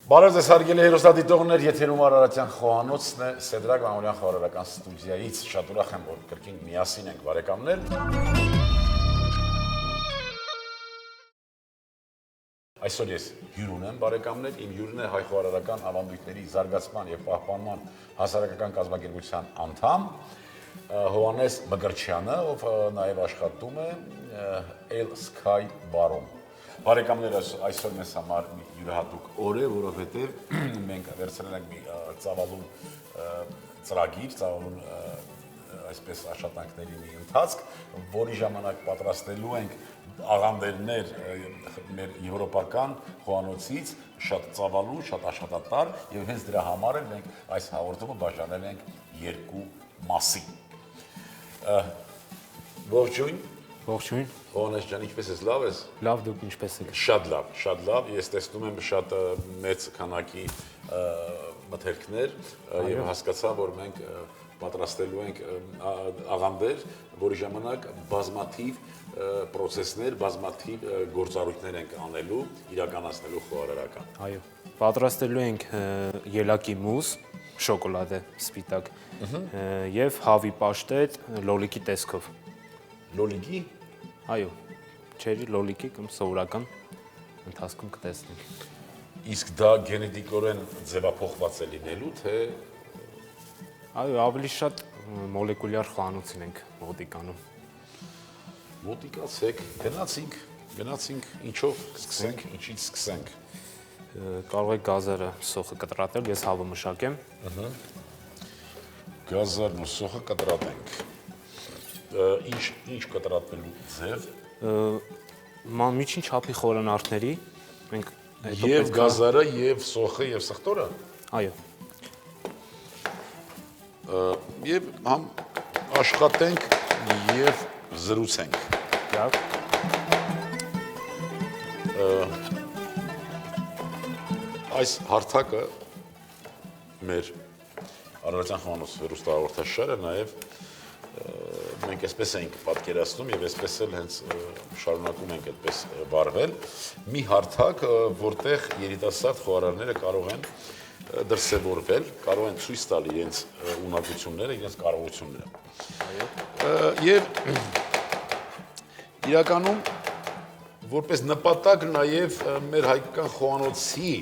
Բարև ձեզ հարգելի հեռուստադիտողներ, եթերում Արարատյան խոհանոցն է, Սեդրակ Մամուլյան խաղարարական ստուդիայից, շատ ուրախ եմ, որ կրկին միասին ենք բարեկամներ։ Այսօր ես հյուր ունեմ բարեկամներ, իմ հյուրն է հայ խոհարարական ավանդույթների զարգացման եւ պահպանման հասարակական կազմակերպության անդամ Հովհաննես Մկրտչյանը, ով նաեւ աշխատում է L Sky Bar-ում։ Բարեկամներ, այսօր մեզ համար մի յուրահատուկ օր է, որովհետև մենք վերցրել ենք մի ծավալուն ծրագիր, ծավալուն այսպես աշխատանքների մի ընթացք, որի ժամանակ պատրաստելու ենք աղանդերներ մեր եվրոպական խոհանոցից, շատ ծավալուն, շատ աշխատատար, եւ հենց դրա համար էլ մենք այս հաղորդումը բաժանել ենք երկու մասի։ Ողջույն։ Ողջույն։ Հովհաննես ջան, ինչպես ես, լավ ես։ Լավ, դուք ինչպես եք։ Շատ լավ, շատ լավ։ Ես տեսնում եմ շատ մեծ քանակի մթերքներ եւ հասկացա, որ մենք պատրաստելու ենք աղանդեր, որի ժամանակ բազմաթիվ process-ներ, բազմաթիվ գործառույթներ ենք անելու, իրականացնելու խոհարարական։ Այո, պատրաստելու ենք ելակի մուզ, շոկոլադե սպիտակ եւ հավի պաշտետ լոլիկի տեսքով։ Լոլիկի։ Այո, չերի լոլիկի կամ սովորական ընթացքում կտեսնենք։ Իսկ դա գենետիկորեն ձևափոխված է լինելու, թե Այո, ավելի շատ մոլեկուլյար խոհանոցին ենք մոտիկանում։ մոտիկացեք, գնացինք, ինչով սկսենք, ինչից սկսենք։ Կարող եք գազերը սոխը կտրատել, ես հավը մշակեմ։ Գազարն ու սոխը կտրատենք։ Ինչ կտրատվելու ձև։ Միջին չափի խորանարդների մենք Եվ գազարը, եւ սոխը, եւ սխտորը։ Այո։ Եվ համ աշխատենք եւ զրուցենք։ Լավ։ Այս հարթակը մեր Արարատյան խոհանոց հեռուստահաղորդաշարը նաեւ մենք այսպես ենք պատկերացնում եւ այսպես էլ հենց շարունակում ենք այդպես վարվել մի հարթակ, որտեղ երիտասարդ խոհարարները կարող են դրսևորվել, կարող են ցույց տալ իրենց ունակությունները, իրենց կարողությունները։ Եվ իրականում որպես նպատակ նաեւ մեր հայկական խոհանոցի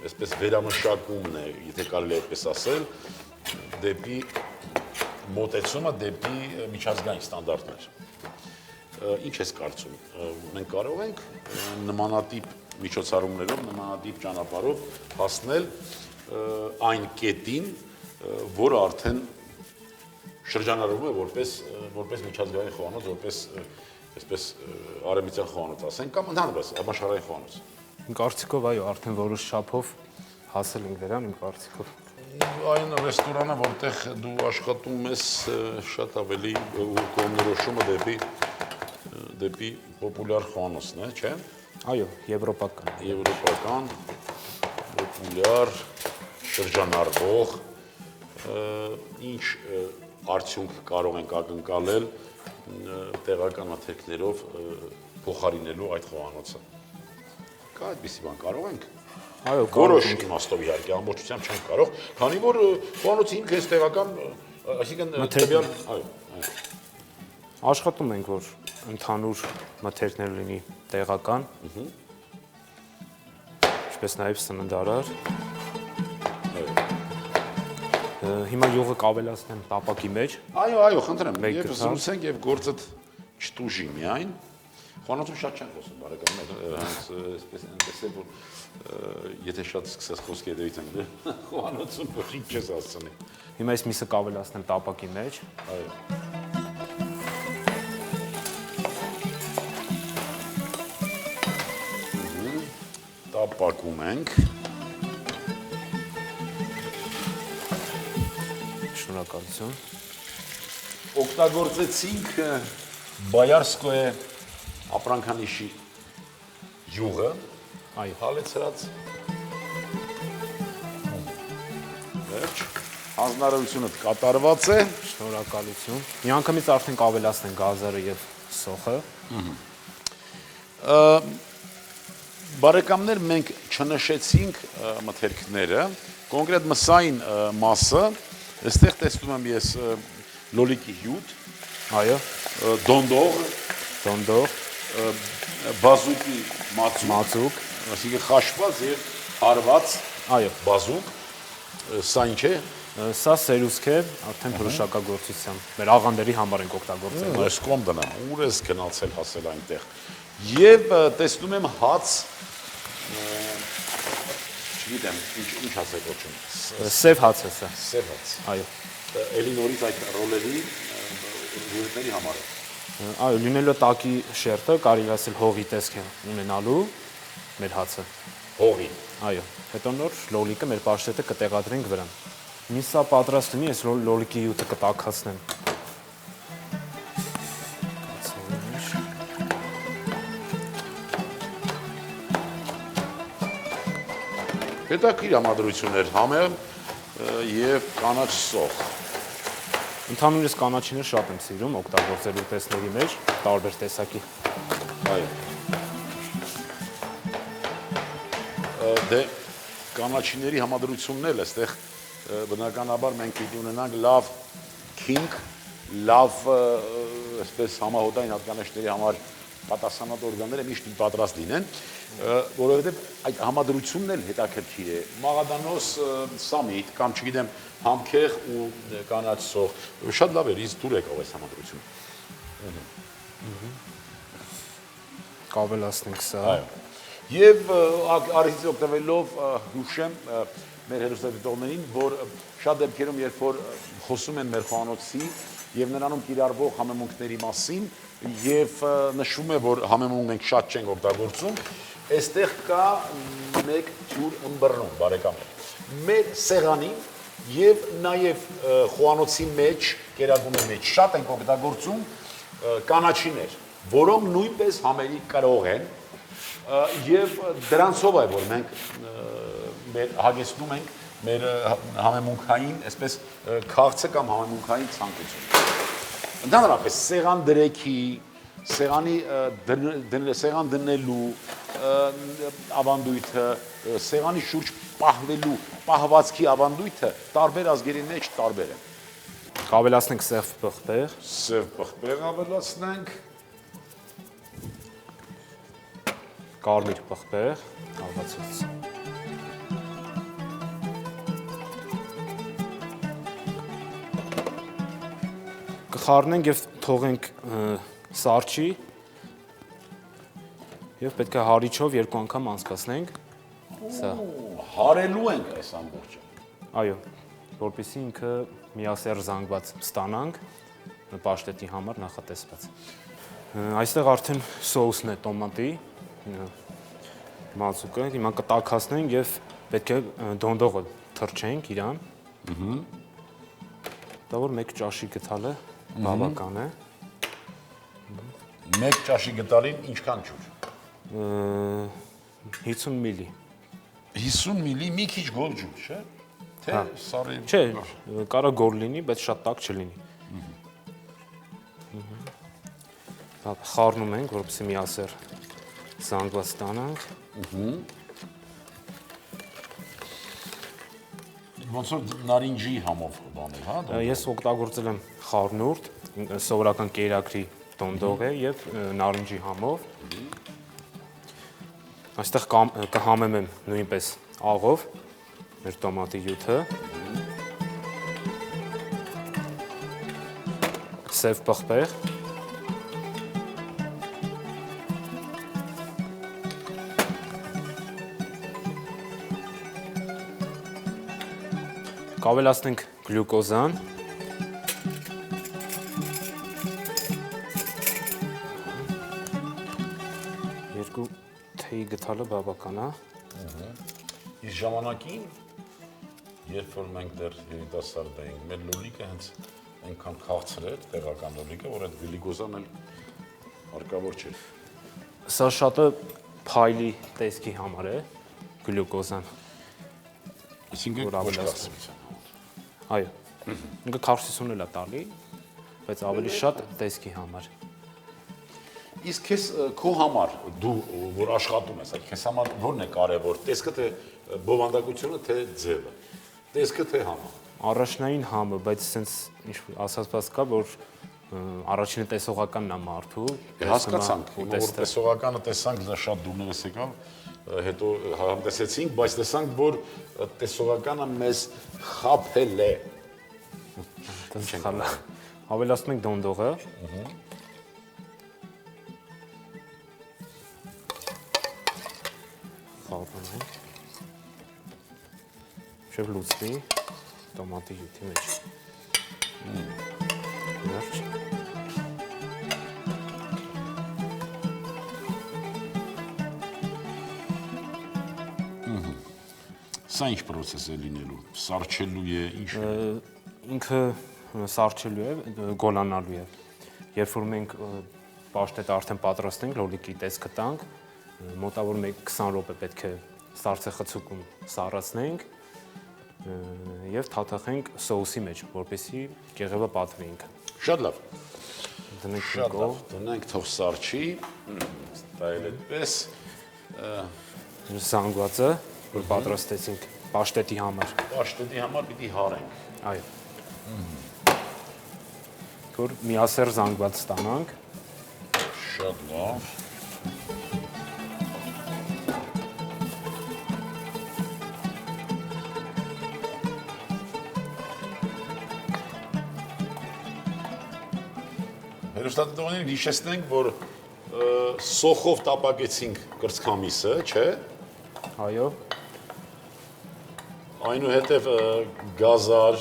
այսպես վերամշակումն է, եթե կարելի է այդպես ասել, դեպի մոտեցումը դեպի միջազգային ստանդարտներ։ Ինչ ես կարծում, մենք կարող ենք նմանատիպ միջոցառումներով, նմանատիպ ճանապարհով հասնել այն կետին, որը արդեն շրջանառվում է որպես միջազգային խոհանոց, որպես այսպես արևմտյան խոհանոց ասենք, կամ ընդհանրապես համաշխարհային խոհանոց։ Իմ կարծիքով այո, արդեն որոշ չափով հասել ենք դրան, իմ կարծիքով։ Այն ռեստորանը, որտեղ դու աշխատում ես, շատ ավելի կողմնորոշումը դեպի պոպուլյար խոհանոցն է, չէ՞։ Այո, եվրոպական։ Եվրոպական, պոպուլյար, շրջանառվող, ինչ արդյունք կարող ենք ակնկալել տեղական մթերքներով փոխարինելու այդ խոհանոցը։ Կա այդպիսի բան, կարող ենք։ Այո, որոշ իմաստով իհարկե ամբողջությամբ չենք կարող, քանի որ խոհանոցի ինքը էս տեղական, այսինքն տվյալ, այո։ Աշխատում ենք, որ ընդհանուր մթերքներ լինի տեղական, ինչպես նաև սննդարար։ Հիմա յուղը կավելացնեմ տապակի մեջ։ Այո, խնդրեմ, եւ զրուցենք եւ գործդ չտուժի միայն։ Խոհանոցում շատ չեն խոսում, բարեկամներ, հենց այսպես տեսել, որ եթե շատ սկսես խոսքի հետևից ենք, խոհանոցում ոչինչ չես ասցնի։ Հիմա այս միսը կավելացնեմ տապակի մեջ։ Այո։ Տապակում ենք։ Շնորհակալություն։ Օգտագործեցինք Բայարսկոյե ապրանքանիշի յուղը, Այո, հալեցրած վերջ, հանձնարարությունը կատարված է։ շնորհակալություն։ Միանգամից արդեն կավելացնենք գազերը եւ սոխը։ Բարեկամներ, մենք չնշեցինք մթերքները, կոնկրետ մսային մասը, այստեղ տեսնում եմ ես լոլիկի հյութ, Այո, դոնդող, բազուկի մածուկ, այսինքն խաշված եւ հարված այո, բազուկ, սա ինչ է։ սա սերուսք է, արդեն փրուշակագործության, մեր աղանդերի համար ենք օգտագործել։ Այս կողմ դնամ, ուր ես գնացել հասել այնտեղ։ Եվ տեսնում եմ հաց, չգիտեմ, ինչ հաց է կոչում։ Սև հաց է սա, Սև հաց։ այո։ Էլի նորից այդ ռոլերի հյուրերի համար է։ Այո, լինելու տակի շերտը կարելի ասել հողի տեսք է ունենալու մեր հացը։ Հողի։ Այո, հետո նոր լոլիկը մեր պաշտետը կտեղադրենք վրան։ Մինչ սա պատրաստ լինի, ես լոլիկի հյութը կտաքացնեմ։ Հետաքրքիր համադրություններ, համը եւ կանաչ սոխ։ Ընդհանուրից կանաչիները շատ եմ սիրում օգտագործել ուտեստների մեջ, տարբեր տեսակի։ Այո։ Դե կանաչիների համադրությունն էլ այստեղ բնականաբար մենք պիտի ունենանք լավ քինգ, լավ այսպես համահոտային հատկանիշների համար պատասխանատու օրգանները միշտ պատրաստ լինեն, որովհետև այդ համադրությունն էլ հետաքրքիր է։ Մաղադանոս սամիտ կամ չգիտեմ համքեղ ու կանաչ սոխ, շատ լավ էր, ինձ դուր եկավ այս համադրությունը։ Կավելացնենք սա։ Այո։ Եվ արհիցից օգտվելով հուշեմ մեր հերոստատիտողներին, որ շատ դեպքերում, երբ որ խոսում են մեր խոհանոցի եւ նրանում կիրառվող համեմունքների մասին եւ նշվում է, որ համեմունք մենք շատ չենք օգտագործում, այստեղ կա մեկ ջուր ըմբռնում, բարեկամներ։ Մեր սեղանի եւ նաեւ խոհանոցի մեջ, կերակուրի մեջ շատ ենք օգտագործում կանաչիներ, որոնք նույնպես համերի կրող են եւ դրանցով է, որ մենք մեր հագեցնում ենք մեր համեմունքային, այսպես քաղցը կամ համեմունքային ցանկություն։ Ընդհանրապես սեղան դրեքի, սեղան դնելու ավանդույթը, սեղանի շուրջ պահվելու, պահվածքի ավանդույթը տարբեր ազգերի մեջ տարբեր է։ Կավելացնենք սև պղպեղ։ Սև պղպեղ ավելացնենք, Կարմիր պղպեղ, հավացած։ Կխառնենք եւ թողենք սառչի եւ պետք է հարիչով երկու անգամ անցկացնենք։ Սա։ Հարելու ենք այս ամբողջը։ Այո, որպեսզի ինքը միասեռ զանգված ստանանք պաշտետի համար նախատեսված։ Այստեղ արդեն սոուսն է տոմատի, մածուկը, հիմա կտաքացնենք եւ պետք է դոնդողը թրջենք իրան։ Դա որ 1 ճաշի գթալը բավական է։ 1 ճաշի գտալին ինչքան ջուր։ 50 միլի։ 50 միլի մի քիչ գոր ջուր, չէ՞։ Թե սարի։ Չէ, կարա գոր լինի, բայց շատ տաք չլինի։ Խառնում ենք, որպեսզի միասեռ զանգված ստանանք։ Ոնց որ նարինջի համով բաներ, հա։ Ես օգտագործել եմ խառնուրդ, սովորական կերակրի դոնդող է եւ նարինջի համով։ Այստեղ կհամեմեմ նույնպես աղով մեր տոմատի հյութը, սև պղպեղ, կավելացնենք գլյուկոզան, երկու թեյի գթալը բավական է։ Իսկ ժամանակին, երբ որ մենք դեռ երիտասարդ էինք, մեր լոլիկը հենց այնքան քաղցր էր, տեղական լոլիկը, որ այդ գլյուկոզան էլ հարկավոր չէր։ Սա շատը փայլի տեսքի համար է, գլյուկոզան։ Այսինքն ոչ քաղցրության։ Այո, ինքը քարսիսուն էլ է տալի, բայց ավելի շատ տեսքի համար։ Իսկ քեզ քո համար դու որ աշխատում ես, քեզ համար ո՞րն է կարևոր, տեսքը թե բովանդակությունը, թե ձևը, տեսքը թե համը։ Առաջնային համը, բայց sense ինչ ասածված կա, որ առաջինը տեսողականն է մարդու։ Հասկացանք, որ տեսողականը տեսանք, դա շատ դուրներս եկավ, հետո համտեսեցինք, բայց տեսանք, որ տեսողականը մեզ խաբել է։ Ավելացնում ենք դոնդողը։ Խառնում ենք։ Շեվ լուծվի տոմատի հյութի մեջ։ Վերջ։ Սա ինչ process է լինելու, սարչելու է, ինչ է։ Ինքը սարչելու է, գոլանալու է։ Երբ որ մենք պաշտետը արդեն պատրաստենք, լոլիկի տեսքը տանք, մոտավոր 20 րոպե պետք է սառցեխցուկում սառացնենք եւ թաթախենք սոուսի մեջ, որպեսզի կեղևը պատվի ինքը։ Շատ լավ։ Դնենք Շատ լավ, դնենք թող սարչի, դա էլ այդպես։ Զանգվածը, որ պատրաստեցինք պաշտետի համար։ Պաշտետի համար պիտի հարենք։ Այո։ Որ միասեռ զանգված ստանանք։ Շատ լավ։ Հերոստատիտողներին հիշեցնենք, որ սոխով տապակեցինք կրծքամիսը, չէ՞։ Այո։ Այնուհետև գազար,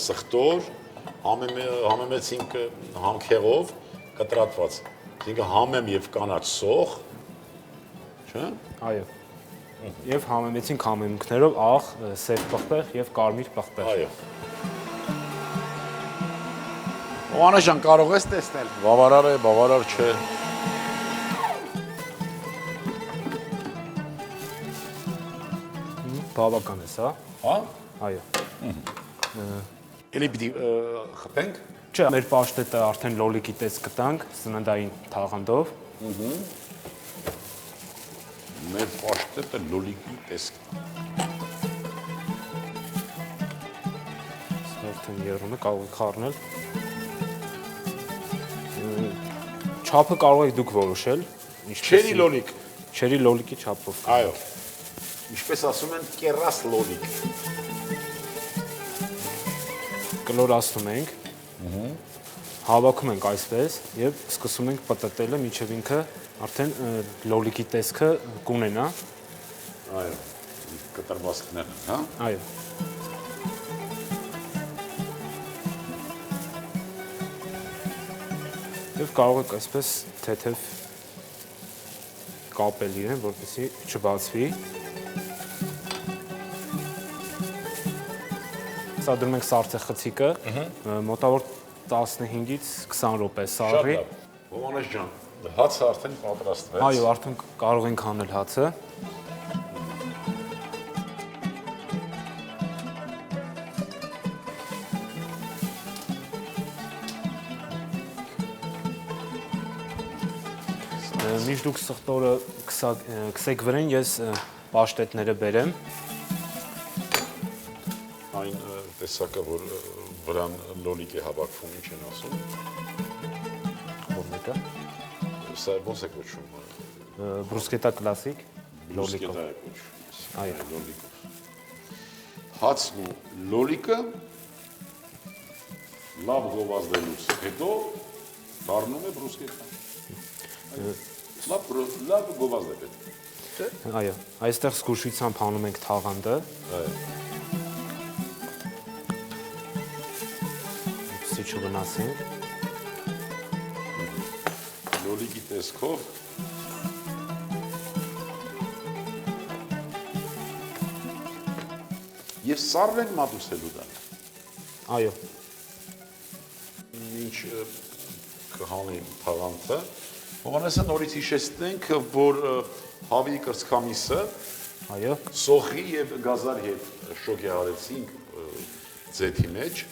սխտոր, համեմեցինք համքեղով կտրատված, այսինքն համեմ եւ կանաչ սոխ, չէ՞։ Այո։ Եվ համեմեցինք համեմունքներով աղ, սև պղպեղ եւ կարմիր պղպեղ։ Այո։ Օանաշան, կարող ես տեսնել, բավարար է, բավարար չէ։ Բավական է սա։ Հա։ Այո։ Էլի պիտի խփենք։ Չէ, մեր պաշտետը արդեն լոլիկի տեսք կտանք սննդային թաղանթով։ Մեր պաշտետը լոլիկի տեսք։ Արդեն երում է, կարող եք խառնել։ Չափը կարող եք դուք որոշել։ Չերի լոլիկ։ Չերի լոլիկի չափով։ Այո։ Ինչպես ասում են, կերաս լոլիկ։ Կլորացնում ենք։ Հավաքում ենք այսպես եւ սկսում ենք պտտելը, մինչեւ ինքը արդեն լոլիկի տեսքը կունենա։ Այո։ Կտրվածքներ, հա։ Այո։ Եվ կարող եք այսպես թեթև կապել իրեն, որպեսզի չբացվի։ Սա դնում ենք սառցեխցիկը, մոտավոր 15-ից 20 րոպե սառի։ Հովանես ջան, հացը արդեն պատրաստվեց։ Այո, արդեն կարող ենք հանել հացը։ Միշտ դուք սխտորը քսեք վրեն, ես պաշտետները բերեմ։ Այն տեսակը, որ վրան լոլիկ է հավաքվում, ինչ են ասում։ Որմեկը։ Սա ոնց է կոչվում։ Բրուսկետա կլասիկ, լոլիկով։ Բրուսկետա է կոչվում։ Այո։ Լոլիկով։ Հացն ու լոլիկը լավ գովազդելուց հետո դառնում է բրուսկետա։ Լավ գովազդ է պետք։ Այո, այստեղ զգուշությամբ հանում ենք թաղանթը։ Այո։ Սի չվնասենք։ Լոլիկի տեսքով եւ սառն մատուցելու դա։ Այո։ Ինչ կհանի թաղանթը։ Հովանեսը նորից հիշեցնենք, որ հավի կրծքամիսը Այո։ սոխի եւ գազար հետ շոկ արեցինք ձեթի մեջ,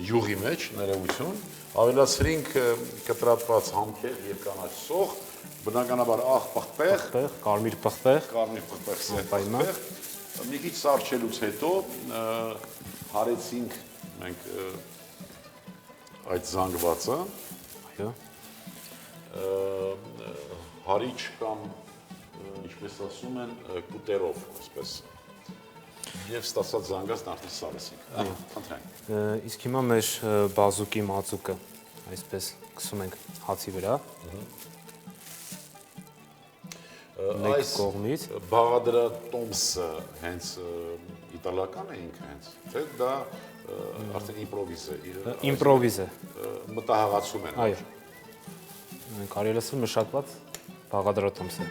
յուղի մեջ, ներողություն, Ավելացրինք կտրատված համքեր եւ կանաչ սող, բնականաբար աղ պղպեղ, կարմիր պղպեղ, սև պայման։ պղպեղ։ Մի քիչ սարճելուց հետո հարեցինք մենք այդ զանգվածը, այո, հարիչ կամ ինչպես ասում են կուտերով, այսպես։ Եվ ստացած զանգվածն արդեն սարեցինք։ Խնդրենք։ Իսկ հիմա մեր բազուկի մածուկը այսպես կսում ենք հացի վրա։ Մեկ կողմից բաղադրատոմսը հենց իտալական է ինքը հենց, թե դա արդեն իմպրովիզ է։ Իմպրովիզ է։ Մտահղացում են։ Այո։ Կարելի է ասել մշակված բաղադրատոմս է։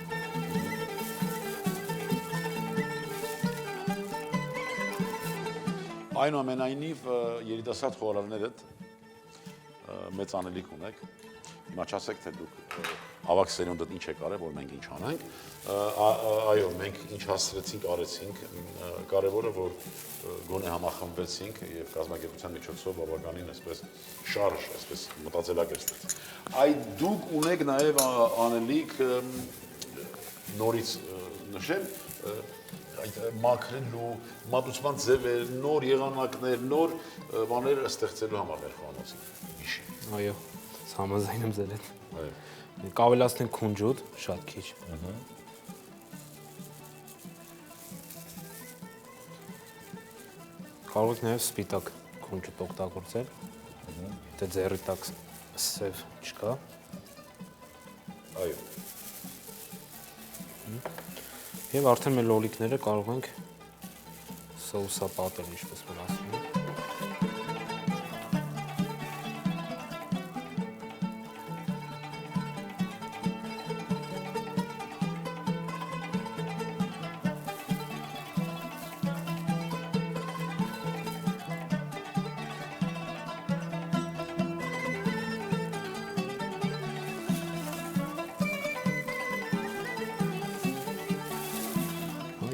Այնուամենայնիվ երիտասարդ խոհարարներդ մեծ անելիք ունեք։ Հիմա չասեք, թե դուք ավակ սերունդդ ինչ է կարել, որ մենք ինչ անենք։ Այո, մենք ինչ հասցրեցինք, արեցինք։ Կարևորը, որ գոնե համախմբվեցինք եւ կազմակերպության միջոցով բավականին այսպես շարժ, այսպես մտածելակերպ ստեղծեցինք։ Այդ դուք ունեք նաեւ անելիք նորից նշել այդ մաքրելու, մատուցման ձևեր, նոր եղանակներ, նոր բաներ ստեղծելու համար մեր խոհանոցին։ Այո, համաձայն եմ ձեր հետ։ Այո։ Կավելացնենք քունջուտ, շատ քիչ։ Կարող եք նաև սպիտակ քունջուտ օգտագործել։ Եթե ձեռի տակ սև չկա։ Այո։ Եվ արդեն մեր լոլիկները կարող ենք սոուսապատել, ինչպես որ ասում են։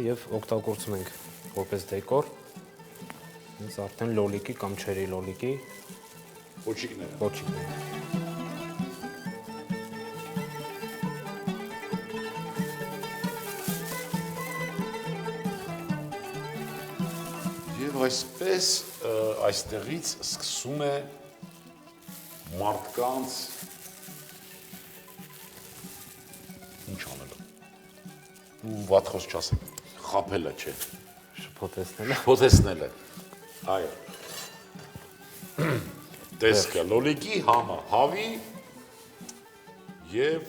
Եվ օգտագործում ենք որպես դեկոր, հենց արդեն լոլիկի կամ չերի լոլիկի Ոչիկները։ Եվ այսպես այստեղից սկսում է մարդկանց ինչ անելը։ Ու վատ խոսք չասեմ, խաբելը չէ, շփոթեցնելը։ շփոթեցնելը։ Այո։ Տեսքը լոլիկի համը, հավի եւ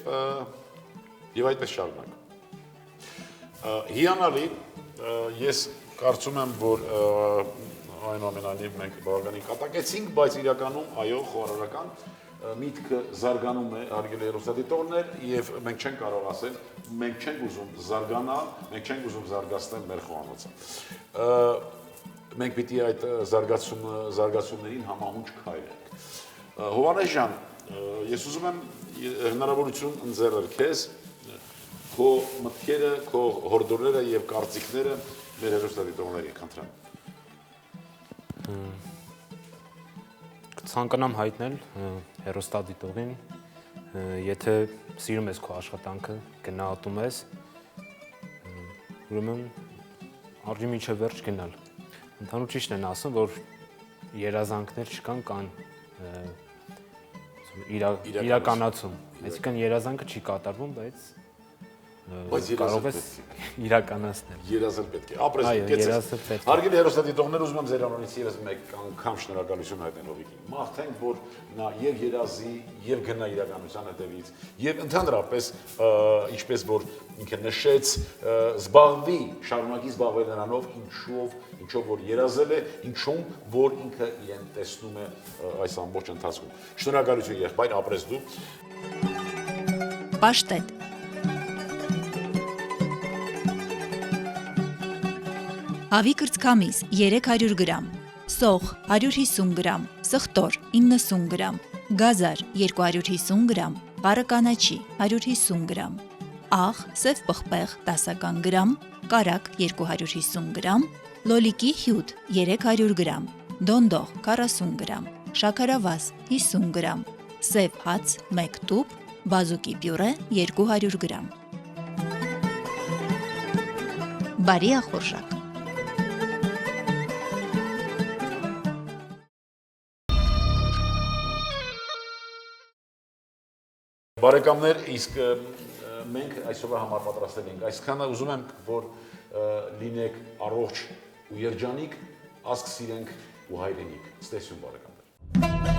այդպես շարունակ։ Հիանալի, ես կարծում եմ, որ այնուամենայնիվ մենք բավականին կատակեցինք, բայց իրականում այո, խոհարարական միտքը զարգանում է, հարգելի հեռուստադիտողներ, եւ մենք չենք կարող ասել, մենք չենք ուզում զարգանալ, մենք չենք ուզում զարգացնել մեր խոհանոցը։ Մենք պիտի այդ զարգացումներին համահունչ քայլենք։ Հովհաննես ջան, ես ուզում եմ հնարավորություն ընձեռել քեզ քո մտքերը, քո հորդորները եւ կարծիքները մեր հեռուստադիտողներին, խնդրեմ։ Ցանկանամ հայտնել հեռուստադիտողին, եթե սիրում ես քո աշխատանքը, գնահատում ես, ուրեմն արժի մինչև վերջ գնալ։ Ընդհանուր ճիշտ են ասում, որ երազանքներ չկան, կան իրականացում։ Այսինքն երազանքը չի կատարվում, բայց կարող ես իրականացնել։ Երազել պետք է։ Ապրես։ Հարգելի հեռուստադիտողներ, ուզում եմ ձեր անունից եւս մեկ անգամ շնորհակալություն հայտնել Հովիկին։ Մաղթենք, որ նա եւ երազի, եւ գնա իրականության հետևից, եւ ընդհանրապես, ինչպես որ ինքը նշեց, զբաղվի, շարունակի զբաղվել նրանով, ինչով որ երազել է, ինչում որ ինքը իրեն տեսնում է այս ամբողջ ընթացքում։ Շնորհակալություն եղբայր, ապրես դու։ Պաշտետ Հավի կրծքամիս 300 գրամ, սող 150 գրամ, սխտոր 90 գրամ, գազար 250 գրամ, վառը կանաչի 150 գրամ, աղ, սև պղպեղ 10 գրամ, կարակ 250 գրամ, լոլիկի հյութ 300 գրամ, դոնդող 40 գրամ, շաքարավազ 50 գրամ, սև հաց 1 տուփ, բազուկի պյուրե 200 գրամ։ Բարի ախորժակ։ Բարեկամներ, իսկ մենք այսօրվա համար պատրաստել ենք այսքանը, ուզում եմ, որ լինեք առողջ ու երջանիկ, ասք սիրենք ու հայրենիք։ Ստեսյուն բարեկամներ։